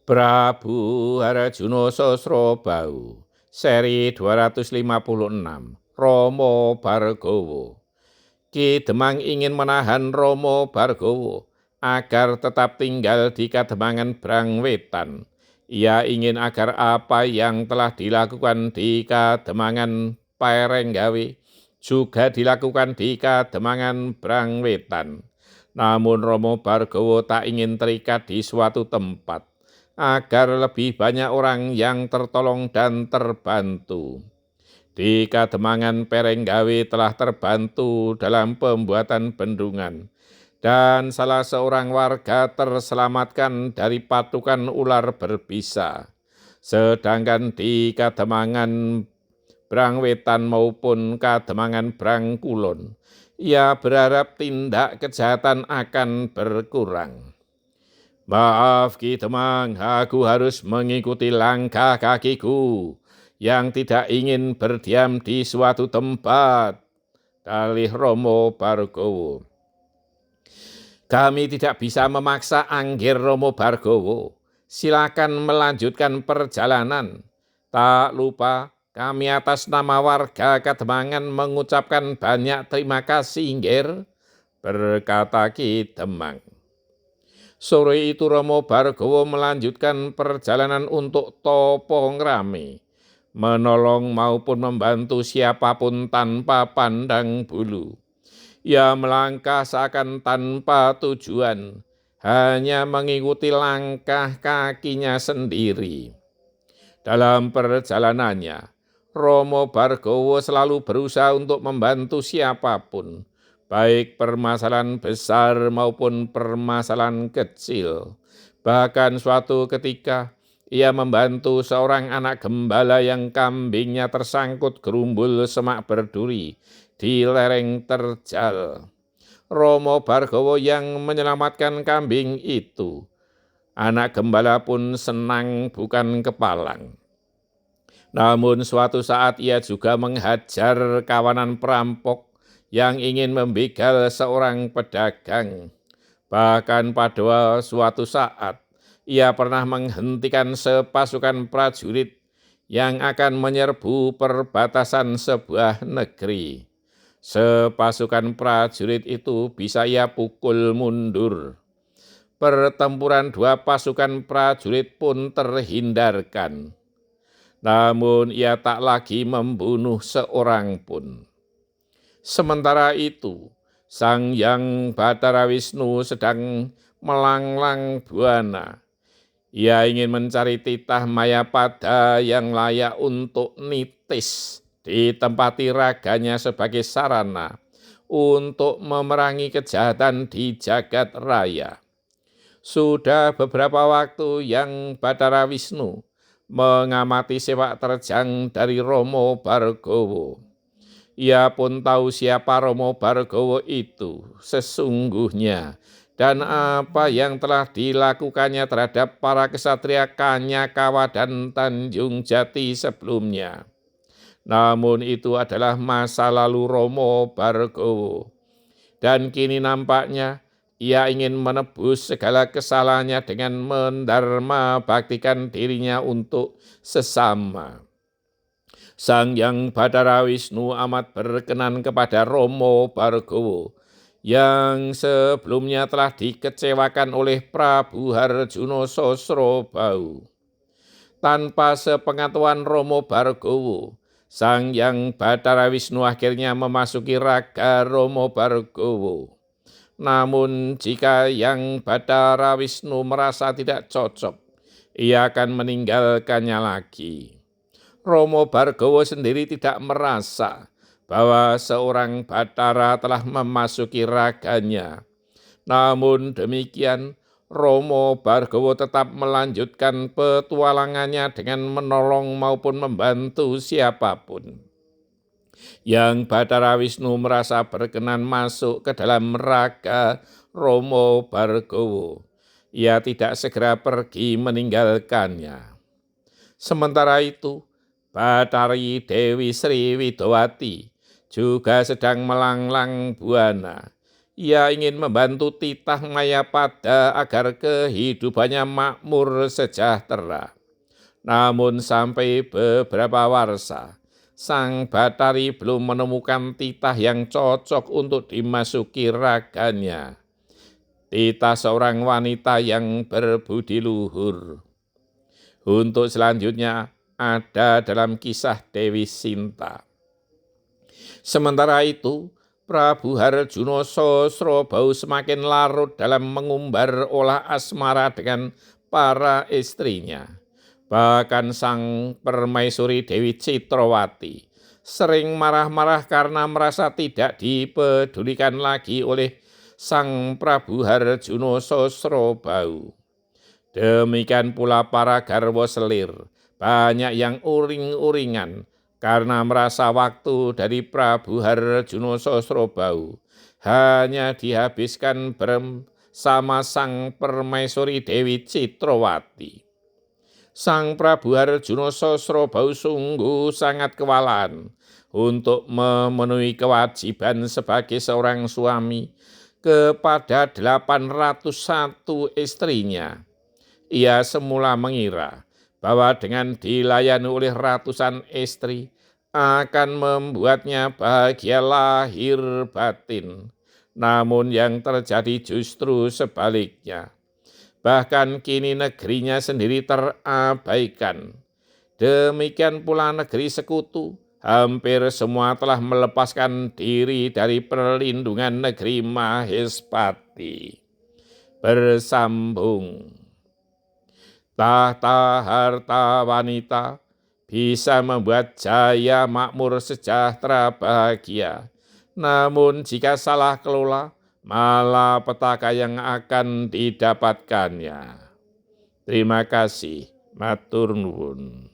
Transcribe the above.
Prabu Harjuno Sosrobau, seri 256, Romo Bargowo. Ki Demang ingin menahan Romo Bargowo agar tetap tinggal di Kademangan Brangwetan. Ia ingin agar apa yang telah dilakukan di Kademangan Perenggawi juga dilakukan di Kademangan Brangwetan. Namun Romo Bargowo tak ingin terikat di suatu tempat, agar lebih banyak orang yang tertolong dan terbantu. Di Kademangan Perenggawi telah terbantu dalam pembuatan bendungan, dan salah seorang warga terselamatkan dari patukan ular berbisa. Sedangkan di Kademangan Brangwetan maupun Kademangan Brangkulon, ia berharap tindak kejahatan akan berkurang. Maaf Ki Demang, aku harus mengikuti langkah kakiku yang tidak ingin berdiam di suatu tempat, dalih Romo Bargowo. Kami tidak bisa memaksa Anggir Romo Bargowo. Silakan melanjutkan perjalanan. Tak lupa kami atas nama warga Kademangan mengucapkan banyak terima kasih, Anggir, berkata Ki Demang. Sore itu Romo Bargowo melanjutkan perjalanan untuk Topo Ngrame, menolong maupun membantu siapapun tanpa pandang bulu. Ia melangkah seakan tanpa tujuan, hanya mengikuti langkah kakinya sendiri. Dalam perjalanannya, Romo Bargowo selalu berusaha untuk membantu siapapun, baik permasalahan besar maupun permasalahan kecil. Bahkan suatu ketika, ia membantu seorang anak gembala yang kambingnya tersangkut gerumbul semak berduri di lereng terjal. Romo Bargowo yang menyelamatkan kambing itu. Anak gembala pun senang bukan kepalang. Namun suatu saat ia juga menghajar kawanan perampok yang ingin membegal seorang pedagang. Bahkan pada suatu saat, ia pernah menghentikan sepasukan prajurit yang akan menyerbu perbatasan sebuah negeri. Sepasukan prajurit itu bisa ia pukul mundur. Pertempuran dua pasukan prajurit pun terhindarkan. Namun ia tak lagi membunuh seorang pun. Sementara itu, Sang Hyang Bathara Wisnu sedang melanglang buana. Ia ingin mencari titah Mayapada yang layak untuk nitis, ditempati raganya sebagai sarana untuk memerangi kejahatan di jagat raya. Sudah beberapa waktu yang Bathara Wisnu mengamati sepak terjang dari Romo Bargowo. Ia pun tahu siapa Romo Bargowo itu sesungguhnya dan apa yang telah dilakukannya terhadap para kesatria Kanyakawa dan Tanjung Jati sebelumnya. Namun itu adalah masa lalu Romo Bargowo. Dan kini nampaknya ia ingin menebus segala kesalahannya dengan mendharma baktikan dirinya untuk sesama. Sang Hyang Bathara Wisnu amat berkenan kepada Romo Bargowo yang sebelumnya telah dikecewakan oleh Prabu Harjuno Sosrobau. Tanpa sepengetahuan Romo Bargowo, Sang Hyang Bathara Wisnu akhirnya memasuki raga Romo Bargowo. Namun jika Hyang Bathara Wisnu merasa tidak cocok, ia akan meninggalkannya lagi. Romo Bargowo sendiri tidak merasa bahwa seorang Bathara telah memasuki raganya. Namun demikian, Romo Bargowo tetap melanjutkan petualangannya dengan menolong maupun membantu siapapun. Yang Bathara Wisnu merasa berkenan masuk ke dalam raga Romo Bargowo. Ia tidak segera pergi meninggalkannya. Sementara itu, Bathari Dewi Sri Widowati juga sedang melanglang buana. Ia ingin membantu titah Mayapada agar kehidupannya makmur sejahtera. Namun sampai beberapa warsa, sang Batari belum menemukan titah yang cocok untuk dimasuki raganya. Titah seorang wanita yang berbudi luhur. Untuk selanjutnya ada dalam kisah Dewi Sinta. Sementara itu, Prabu Harjuno Sosrobau semakin larut dalam mengumbar olah asmara dengan para istrinya. Bahkan sang permaisuri Dewi Citrawati sering marah-marah karena merasa tidak dipedulikan lagi oleh sang Prabu Harjuno Sosrobau. Demikian pula para garwa selir, banyak yang uring-uringan karena merasa waktu dari Prabu Harjuno Sosrobau hanya dihabiskan bersama sang permaisuri Dewi Citrawati. Sang Prabu Harjuno Sosrobau sungguh sangat kewalahan untuk memenuhi kewajiban sebagai seorang suami kepada 801 istrinya. Ia semula mengira bahwa dengan dilayani oleh ratusan istri akan membuatnya bahagia lahir batin. Namun yang terjadi justru sebaliknya. Bahkan kini negerinya sendiri terabaikan. Demikian pula negeri sekutu, hampir semua telah melepaskan diri dari perlindungan negeri Mahespati. Bersambung. Tahta harta wanita bisa membuat jaya makmur sejahtera bahagia. Namun jika salah kelola, malapetaka yang akan didapatkannya. Terima kasih, matur nuwun.